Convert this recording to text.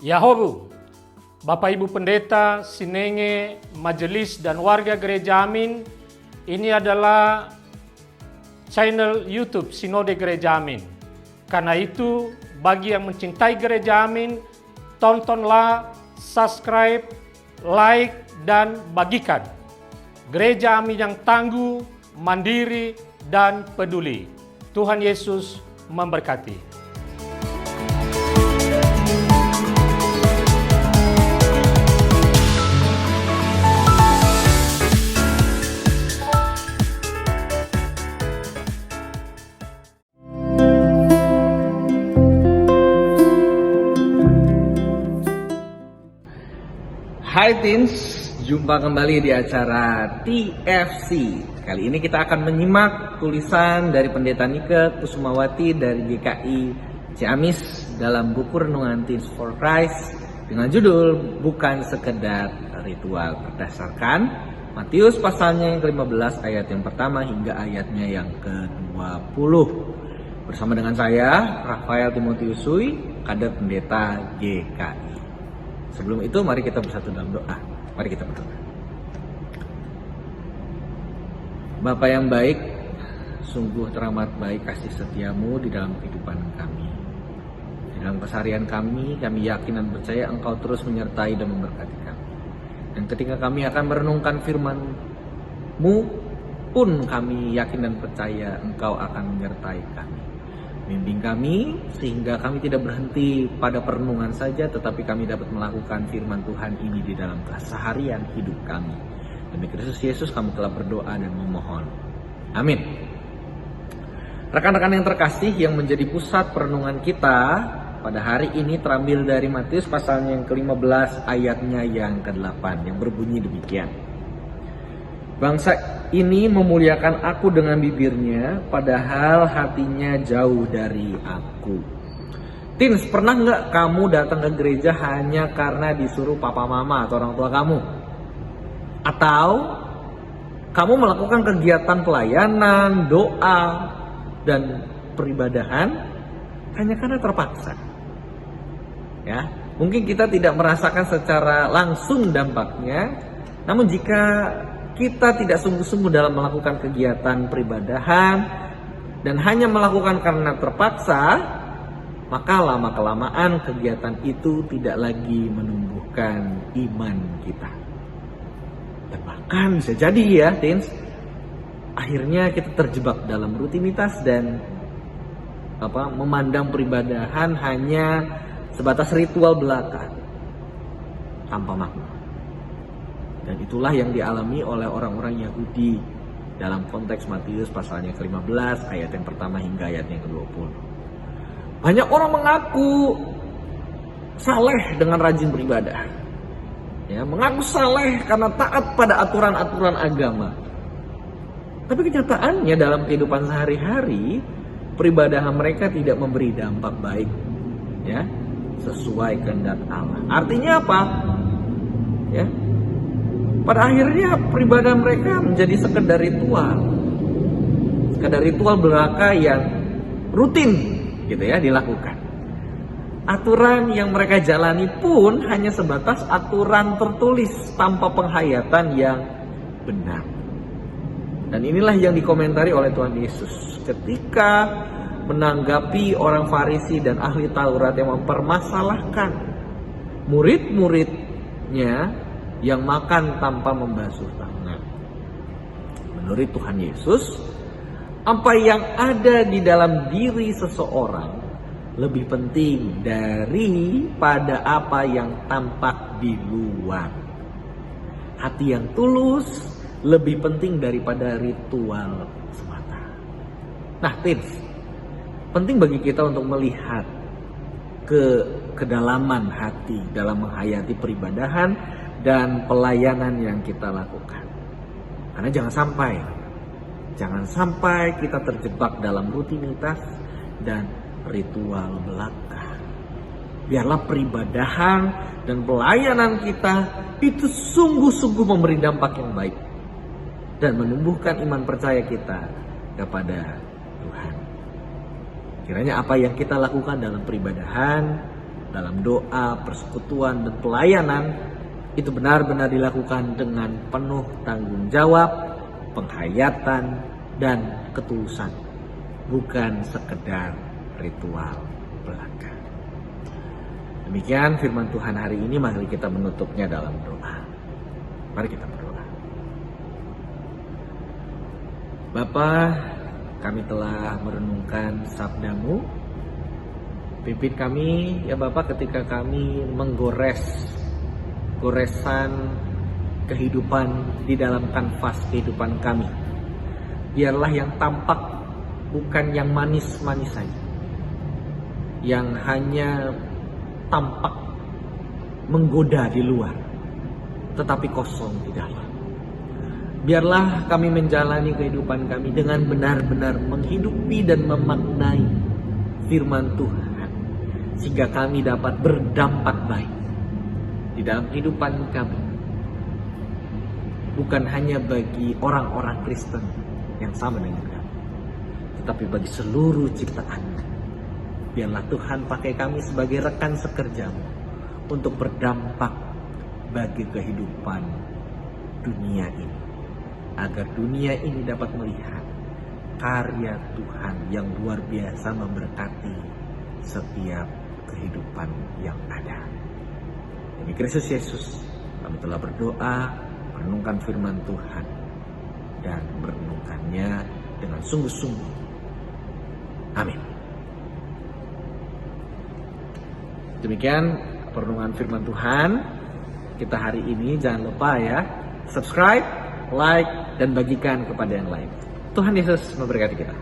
Yahobu, Bapak Ibu Pendeta, Sinenge, Majelis dan warga Gereja Amin, ini adalah channel YouTube Sinode Gereja Amin. Karena itu, bagi yang mencintai Gereja Amin, tontonlah, subscribe, like, dan bagikan. Gereja Amin yang tangguh, mandiri, dan peduli. Tuhan Yesus memberkati. Hai Teens, jumpa kembali di acara TFC. Kali ini kita akan menyimak tulisan dari Pendeta Nike Kusumawati dari GKI Ciamis dalam buku renungan Teens for Christ dengan judul Bukan Sekedar Ritual, berdasarkan Matius pasalnya yang ke-15 ayat yang pertama hingga ayatnya yang ke-20. Bersama dengan saya, Rafael Timotius Sui, Kader Pendeta GKI. Sebelum itu, mari kita bersatu dalam doa. Mari kita berdoa. Bapa yang baik, sungguh teramat baik kasih setiamu di dalam kehidupan kami. Di dalam keseharian kami yakin dan percaya Engkau terus menyertai dan memberkati kami. Dan ketika kami akan merenungkan firman-Mu pun kami yakin dan percaya Engkau akan menyertai kami. Bimbing kami sehingga kami tidak berhenti pada perenungan saja, tetapi kami dapat melakukan firman Tuhan ini di dalam keseharian hidup kami. Demi Kristus Yesus kami telah berdoa dan memohon. Amin. Rekan-rekan yang terkasih, yang menjadi pusat perenungan kita pada hari ini terambil dari Matius pasalnya yang ke-15 ayatnya yang ke-8 yang berbunyi demikian. Bangsa ini memuliakan aku dengan bibirnya, padahal hatinya jauh dari aku. Teens, pernah nggak kamu datang ke gereja hanya karena disuruh papa mama atau orang tua kamu? Atau kamu melakukan kegiatan pelayanan, doa, dan peribadahan hanya karena terpaksa? Ya, mungkin kita tidak merasakan secara langsung dampaknya, namun jika kita tidak sungguh-sungguh dalam melakukan kegiatan peribadahan dan hanya melakukan karena terpaksa, maka lama-kelamaan kegiatan itu tidak lagi menumbuhkan iman kita. Dan bahkan bisa jadi ya, Teens, akhirnya kita terjebak dalam rutinitas dan memandang peribadahan hanya sebatas ritual belaka tanpa makna. Dan itulah yang dialami oleh orang-orang Yahudi dalam konteks Matius pasalnya ke-15 ayat yang pertama hingga ayat yang ke-20. Banyak orang mengaku saleh dengan rajin beribadah, ya, mengaku saleh karena taat pada aturan-aturan agama. Tapi kenyataannya dalam kehidupan sehari-hari, peribadahan mereka tidak memberi dampak baik, ya, sesuai kehendak Allah. Artinya apa? Ya, pada akhirnya peribadahan mereka menjadi sekedar ritual belaka yang rutin gitu ya dilakukan. Aturan yang mereka jalani pun hanya sebatas aturan tertulis tanpa penghayatan yang benar. Dan inilah yang dikomentari oleh Tuhan Yesus ketika menanggapi orang Farisi dan ahli Taurat yang mempermasalahkan murid-muridnya yang makan tanpa membasuh tangan. Menurut Tuhan Yesus, apa yang ada di dalam diri seseorang lebih penting daripada apa yang tampak di luar. Hati yang tulus lebih penting daripada ritual semata. Nah, Teens, penting bagi kita untuk melihat ke kedalaman hati dalam menghayati peribadahan dan pelayanan yang kita lakukan. Karena jangan sampai kita terjebak dalam rutinitas dan ritual belaka. Biarlah peribadahan dan pelayanan kita itu sungguh-sungguh memberi dampak yang baik dan menumbuhkan iman percaya kita kepada Tuhan. Kiranya apa yang kita lakukan dalam peribadahan dalam doa, persekutuan, dan pelayanan itu benar-benar dilakukan dengan penuh tanggung jawab, penghayatan, dan ketulusan, bukan sekedar ritual belaka. Demikian firman Tuhan hari ini, mari kita menutupnya dalam doa. Mari kita berdoa. Bapa, kami telah merenungkan sabda-Mu. Pimpin kami ya Bapa ketika kami goresan kehidupan di dalam kanvas kehidupan kami. Biarlah yang tampak bukan yang manis-manis saja, yang hanya tampak menggoda di luar, tetapi kosong di dalam. Biarlah kami menjalani kehidupan kami dengan benar-benar menghidupi dan memaknai firman Tuhan, sehingga kami dapat berdampak baik di dalam kehidupan kami, bukan hanya bagi orang-orang Kristen yang sama dengan kami, tetapi bagi seluruh ciptaan. Biarlah Tuhan pakai kami sebagai rekan sekerja-Mu untuk berdampak bagi kehidupan dunia ini, agar dunia ini dapat melihat karya Tuhan yang luar biasa memberkati setiap kehidupan yang ada. Demi Kristus Yesus, kami telah berdoa, merenungkan firman Tuhan, dan merenungkannya dengan sungguh-sungguh. Amin. Demikian perenungan firman Tuhan kita hari ini. Jangan lupa ya, subscribe, like, dan bagikan kepada yang lain. Tuhan Yesus memberkati kita.